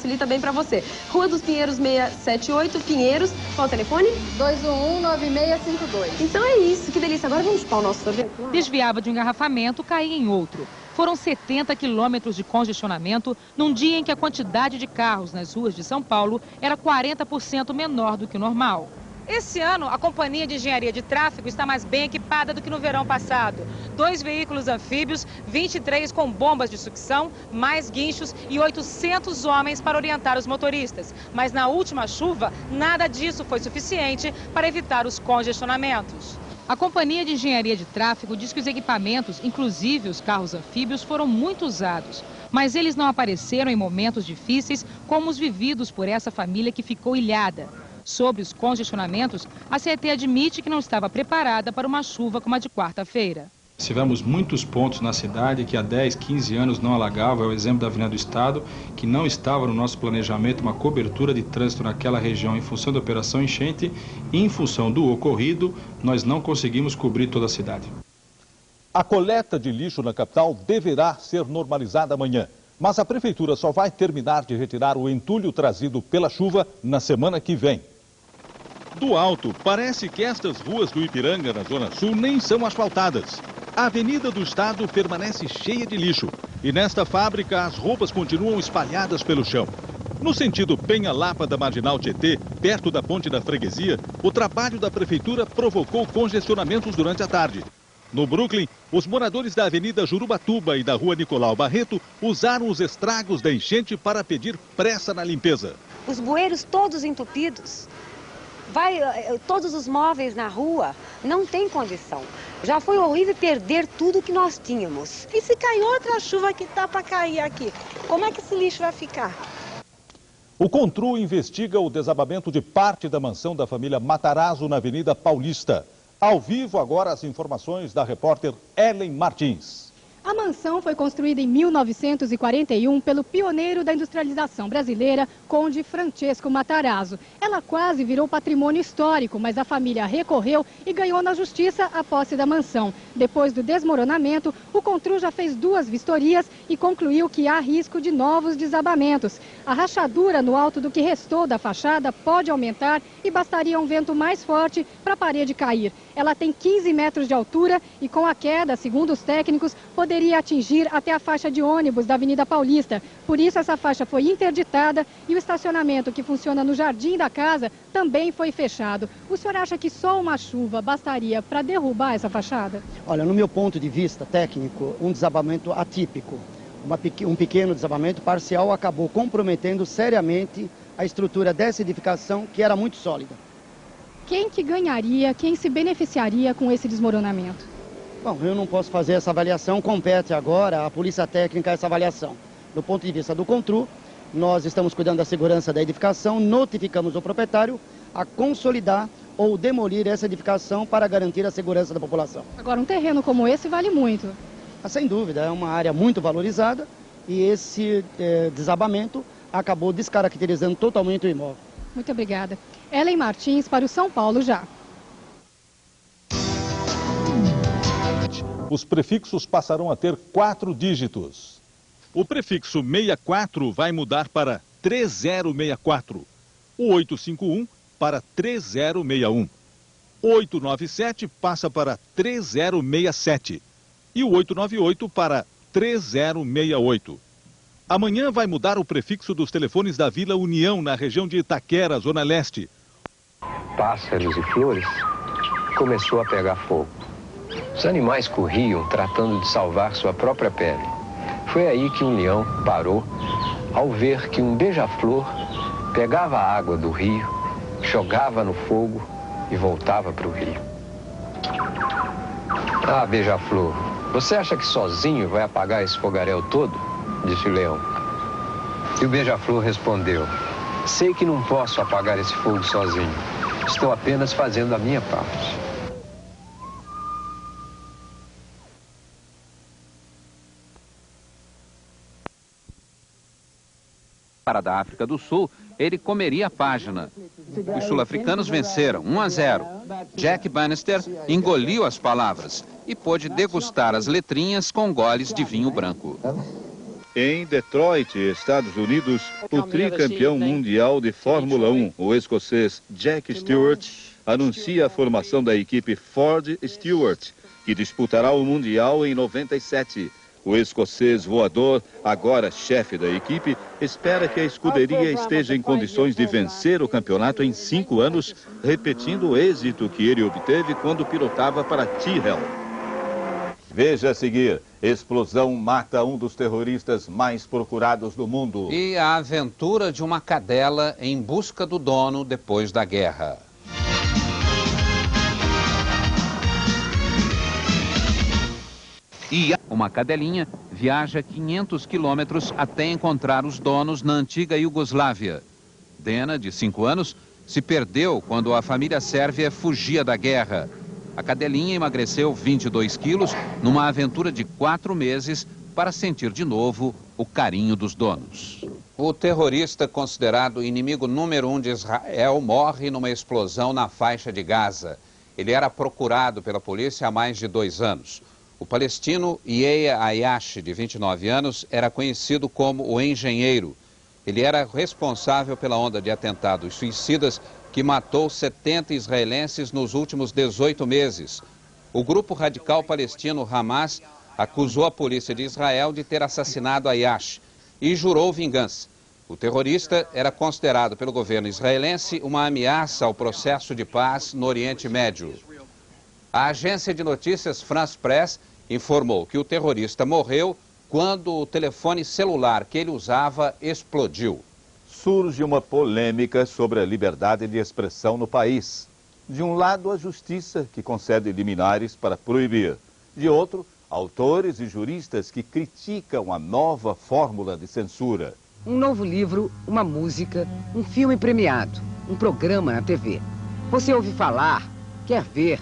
Facilita bem para você. Rua dos Pinheiros 678, Pinheiros. Qual o telefone? 211-9652. Então é isso, que delícia. Agora vamos para o nosso sorvete. Desviava de um engarrafamento, caía em outro. Foram 70 quilômetros de congestionamento num dia em que a quantidade de carros nas ruas de São Paulo era 40% menor do que o normal. Esse ano, a Companhia de Engenharia de Tráfego está mais bem equipada do que no verão passado. 2 veículos anfíbios, 23 com bombas de sucção, mais guinchos e 800 homens para orientar os motoristas. Mas na última chuva, nada disso foi suficiente para evitar os congestionamentos. A Companhia de Engenharia de Tráfego diz que os equipamentos, inclusive os carros anfíbios, foram muito usados. Mas eles não apareceram em momentos difíceis como os vividos por essa família que ficou ilhada. Sobre os congestionamentos, a CET admite que não estava preparada para uma chuva como a de quarta-feira. Tivemos muitos pontos na cidade que há 10, 15 anos não alagavam. É o exemplo da Avenida do Estado, que não estava no nosso planejamento uma cobertura de trânsito naquela região em função da operação enchente. E em função do ocorrido, nós não conseguimos cobrir toda a cidade. A coleta de lixo na capital deverá ser normalizada amanhã. Mas a prefeitura só vai terminar de retirar o entulho trazido pela chuva na semana que vem. Do alto, parece que estas ruas do Ipiranga, na Zona Sul, nem são asfaltadas. A Avenida do Estado permanece cheia de lixo. E nesta fábrica, as roupas continuam espalhadas pelo chão. No sentido Penha-Lapa da Marginal Tietê, perto da Ponte da Freguesia, o trabalho da prefeitura provocou congestionamentos durante a tarde. No Brooklyn, os moradores da Avenida Jurubatuba e da Rua Nicolau Barreto usaram os estragos da enchente para pedir pressa na limpeza. Os bueiros todos entupidos, todos os móveis na rua, não tem condição. Já foi horrível perder tudo que nós tínhamos. E se cair outra chuva que tá para cair aqui, como é que esse lixo vai ficar? O CONTRU investiga o desabamento de parte da mansão da família Matarazzo na Avenida Paulista. Ao vivo agora as informações da repórter Ellen Martins. A mansão foi construída em 1941 pelo pioneiro da industrialização brasileira, Conde Francesco Matarazzo. Ela quase virou patrimônio histórico, mas a família recorreu e ganhou na justiça a posse da mansão. Depois do desmoronamento, o CONTRU já fez 2 vistorias e concluiu que há risco de novos desabamentos. A rachadura no alto do que restou da fachada pode aumentar e bastaria um vento mais forte para a parede cair. Ela tem 15 metros de altura e com a queda, segundo os técnicos, poderia atingir até a faixa de ônibus da Avenida Paulista. Por isso, essa faixa foi interditada e o estacionamento que funciona no jardim da casa também foi fechado. O senhor acha que só uma chuva bastaria para derrubar essa fachada? Olha, no meu ponto de vista técnico, um desabamento atípico, um pequeno desabamento parcial acabou comprometendo seriamente a estrutura dessa edificação, que era muito sólida. Quem que ganharia, quem se beneficiaria com esse desmoronamento? Bom, eu não posso fazer essa avaliação, compete agora à Polícia Técnica essa avaliação. Do ponto de vista do CONTRU, nós estamos cuidando da segurança da edificação, notificamos o proprietário a consolidar ou demolir essa edificação para garantir a segurança da população. Agora, um terreno como esse vale muito. Sem dúvida, é uma área muito valorizada e esse desabamento acabou descaracterizando totalmente o imóvel. Muito obrigada. Ellen Martins para o São Paulo Já. Os prefixos passarão a ter 4 dígitos. O prefixo 64 vai mudar para 3064, o 851 para 3061, o 897 passa para 3067 e o 898 para 3068. Amanhã vai mudar o prefixo dos telefones da Vila União, na região de Itaquera, Zona Leste. Pássaros e flores começou a pegar fogo. Os animais corriam tratando de salvar sua própria pele. Foi aí que um leão parou ao ver que um beija-flor pegava a água do rio, jogava no fogo e voltava para o rio. Ah, beija-flor, você acha que sozinho vai apagar esse fogaréu todo? Disse o leão. E o beija-flor respondeu: sei que não posso apagar esse fogo sozinho. Estou apenas fazendo a minha parte. Da África do Sul, ele comeria a página. Os sul-africanos venceram 1-0. Jack Bannister engoliu as palavras e pôde degustar as letrinhas com goles de vinho branco. Em Detroit, Estados Unidos, o tricampeão mundial de Fórmula 1, o escocês Jack Stewart, anuncia a formação da equipe Ford Stewart, que disputará o Mundial em 97. O escocês voador, agora chefe da equipe, espera que a escuderia esteja em condições de vencer o campeonato em 5 anos, repetindo o êxito que ele obteve quando pilotava para Tyrrell. Veja a seguir, explosão mata um dos terroristas mais procurados do mundo. E a aventura de uma cadela em busca do dono depois da guerra. E uma cadelinha viaja 500 quilômetros até encontrar os donos na antiga Iugoslávia. Dena, de 5 anos, se perdeu quando a família sérvia fugia da guerra. A cadelinha emagreceu 22 quilos numa aventura de 4 meses para sentir de novo o carinho dos donos. O terrorista considerado inimigo número 1 de Israel morre numa explosão na faixa de Gaza. Ele era procurado pela polícia há mais de 2 anos. O palestino Yehia Ayashi, de 29 anos, era conhecido como o engenheiro. Ele era responsável pela onda de atentados suicidas que matou 70 israelenses nos últimos 18 meses. O grupo radical palestino Hamas acusou a polícia de Israel de ter assassinado Ayashi e jurou vingança. O terrorista era considerado pelo governo israelense uma ameaça ao processo de paz no Oriente Médio. A agência de notícias France Press informou que o terrorista morreu quando o telefone celular que ele usava explodiu. Surge uma polêmica sobre a liberdade de expressão no país. De um lado, a justiça, que concede liminares para proibir. De outro, autores e juristas que criticam a nova fórmula de censura. Um novo livro, uma música, um filme premiado, um programa na TV. Você ouve falar, quer ver,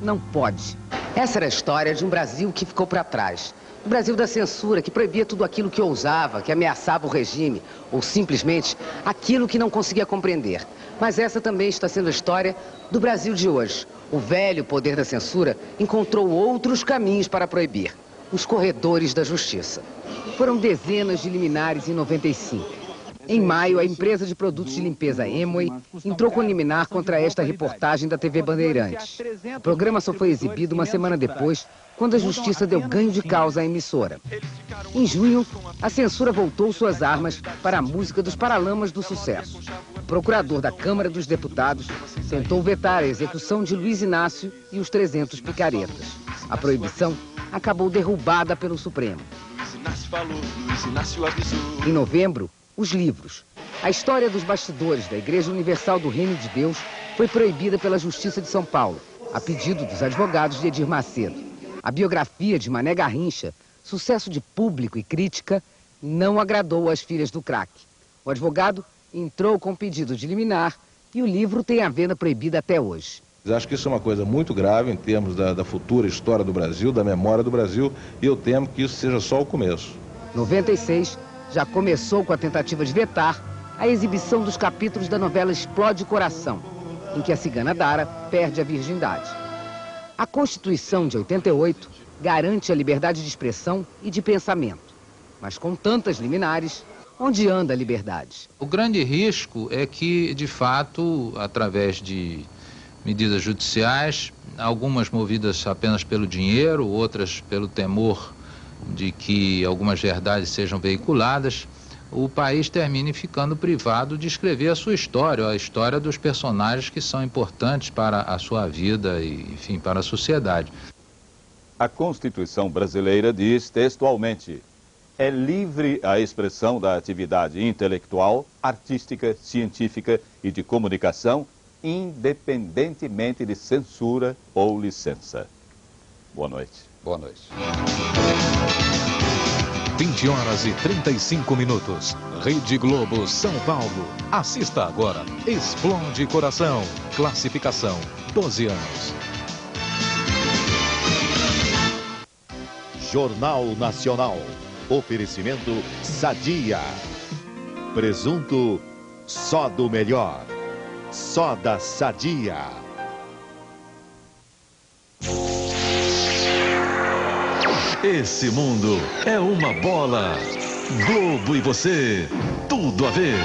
não pode. Essa era a história de um Brasil que ficou para trás. O Brasil da censura, que proibia tudo aquilo que ousava, que ameaçava o regime, ou simplesmente aquilo que não conseguia compreender. Mas essa também está sendo a história do Brasil de hoje. O velho poder da censura encontrou outros caminhos para proibir. Os corredores da justiça. Foram dezenas de liminares em 95. Em maio, a empresa de produtos de limpeza Amway entrou com liminar contra esta reportagem da TV Bandeirantes. O programa só foi exibido uma semana depois, quando a justiça deu ganho de causa à emissora. Em junho, a censura voltou suas armas para a música dos Paralamas do Sucesso. O procurador da Câmara dos Deputados tentou vetar a execução de Luiz Inácio e os 300 picaretas. A proibição acabou derrubada pelo Supremo. Em novembro, os livros. A história dos bastidores da Igreja Universal do Reino de Deus foi proibida pela Justiça de São Paulo, a pedido dos advogados de Edir Macedo. A biografia de Mané Garrincha, sucesso de público e crítica, não agradou às filhas do craque. O advogado entrou com pedido de liminar e o livro tem a venda proibida até hoje. Acho que isso é uma coisa muito grave em termos da futura história do Brasil, da memória do Brasil, e eu temo que isso seja só o começo. 96 já começou com a tentativa de vetar a exibição dos capítulos da novela Explode Coração, em que a cigana Dara perde a virgindade. A Constituição de 88 garante a liberdade de expressão e de pensamento, mas com tantas liminares, onde anda a liberdade? O grande risco é que, de fato, através de medidas judiciais, algumas movidas apenas pelo dinheiro, outras pelo temor de que algumas verdades sejam veiculadas, o país termine ficando privado de escrever a sua história, a história dos personagens que são importantes para a sua vida e, enfim, para a sociedade. A Constituição brasileira diz textualmente: é livre a expressão da atividade intelectual, artística, científica e de comunicação, independentemente de censura ou licença. Boa noite. Boa noite. 20h35. Rede Globo, São Paulo. Assista agora. Explode Coração. Classificação: 12 anos. Jornal Nacional. Oferecimento Sadia. Presunto só do melhor. Só da Sadia. Esse mundo é uma bola. Globo e você, tudo a ver.